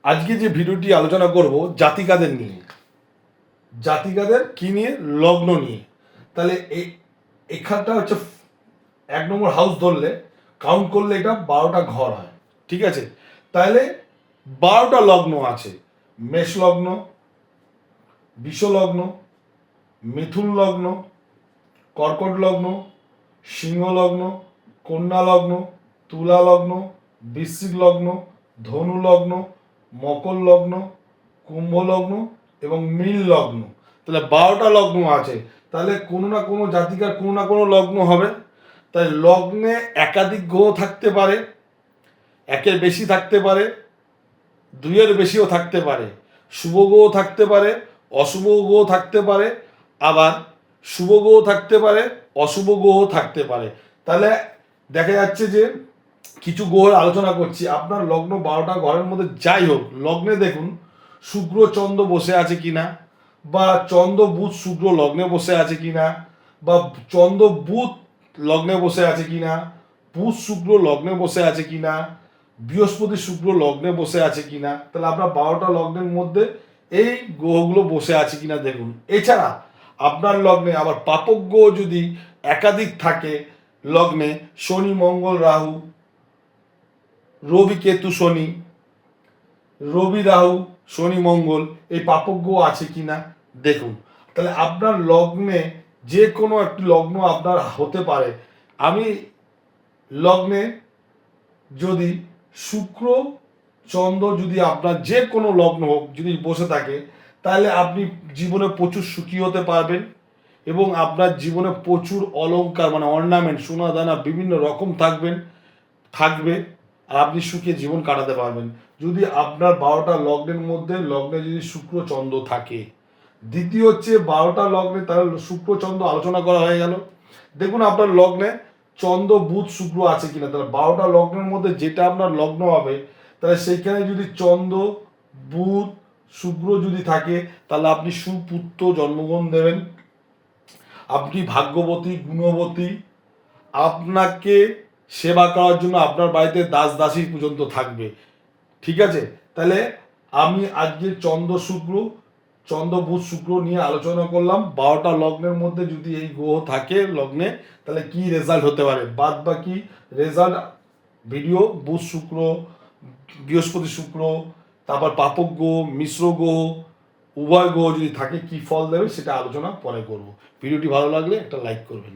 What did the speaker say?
আজকে যে ভিডিওটি আলোচনা করব জাতিকাদের নিয়ে, জাতিকাদের কি নিয়ে, লগ্ন নিয়ে। তাহলে এখানটা হচ্ছে 1 নম্বর হাউস ধরলে কাউন্ট করলে এটা 12টা ঘর হয়, ঠিক আছে। তাহলে 12টা লগ্ন আছে: মেষ লগ্ন, বৃষ লগ্ন, মিথুন লগ্ন, কর্কট লগ্ন, সিংহ লগ্ন, কন্যা লগ্ন, তুলা লগ্ন, বৃশ্চিক লগ্ন, ধনু লগ্ন, মকর লগ্ন, কুম্ভ লগ্ন এবং মীন লগ্ন। তাহলে 12টা লগ্ন আছে। তাহলে কোনো না কোনো জাতিকার কোনো না কোনো লগ্ন হবে। তাই লগ্নে একাধিক গ্রহ থাকতে পারে, একের বেশি থাকতে পারে, দুইয়ের বেশিও থাকতে পারে, শুভ গ্রহ থাকতে পারে, অশুভ গ্রহ থাকতে পারে, আবার শুভ গ্রহ থাকতে পারে, অশুভ গ্রহ থাকতে পারে। তাহলে দেখা যাচ্ছে যে কিছু গ্রহের আলোচনা করছি। আপনার লগ্ন 12টা ঘরের মধ্যে যাই হোক, লগ্নে দেখুন শুক্র চন্দ্র বসে আছে কিনা, বা চন্দ্র বুধ শুক্র লগ্নে বসে আছে কিনা, বা চন্দ্র বুধ লগ্নে বসে আছে কিনা, বুধ শুক্র লগ্নে বসে আছে কিনা, বৃহস্পতি শুক্র লগ্নে বসে আছে কিনা। তাহলে আপনার 12টা লগ্নের মধ্যে এই গ্রহগুলো বসে আছে কিনা দেখুন। এছাড়া আপনার লগ্নে আবার পাপক গ্রহ যদি একাধিক থাকে লগ্নে, শনি মঙ্গল রাহু, রবি কেতু শনি, রবি রাহু শনি মঙ্গল, এই পাপক গ্রহ আছে কিনা দেখুন। তাহলে আপনার লগ্নে যে কোনো একটি লগ্ন আপনার হতে পারে। আমি লগ্নে যদি শুক্র চন্দ্র যদি আপনার যে কোনো লগ্ন হোক যদি বসে থাকে, তাহলে আপনি জীবনে প্রচুর সুখী হতে পারবেন এবং আপনার জীবনে প্রচুর অলংকার মানে অর্নামেন্ট, সোনা দানা বিভিন্ন রকম থাকবে আর আপনি সুখে জীবন কাটাতে পারবেন যদি আপনার 12টা লগ্নের মধ্যে লগ্নে যদি শুক্র চন্দ্র থাকে। দ্বিতীয় হচ্ছে 12টা লগ্নে, তাহলে শুক্র চন্দ্র আলোচনা করা হয়ে গেল। দেখুন আপনার লগ্নে চন্দ্র বুধ শুক্র আছে কিনা। তাহলে 12টা লগ্নের মধ্যে যেটা আপনার লগ্ন হবে, তাহলে সেইখানে যদি চন্দ্র বুধ শুক্র যদি থাকে, তাহলে আপনি সুপুত্র জন্মগ্রহণ দেবেন, আপনি ভাগ্যবতী গুণবতী, আপনাকে সেবা করার জন্য আপনার বাড়িতে দাস দাসী পর্যন্ত থাকবে, ঠিক আছে। তাহলে আমি আজকে চন্দ্র বুধ শুক্র নিয়ে আলোচনা করলাম। 12টা লগ্নের মধ্যে যদি এই গ্রহ থাকে লগ্নে, তাহলে কি রেজাল্ট হতে পারে। বাদ বাকি রেজাল্ট ভিডিও বুধ শুক্র, বৃহস্পতি শুক্র, তারপর পাপক গ্রহ, মিশ্র গ্রহ, উভয় গ্রহ যদি থাকে কি ফল দেবে সেটা আলোচনা পরে করব। ভিডিওটি ভালো লাগলে একটা লাইক করবেন।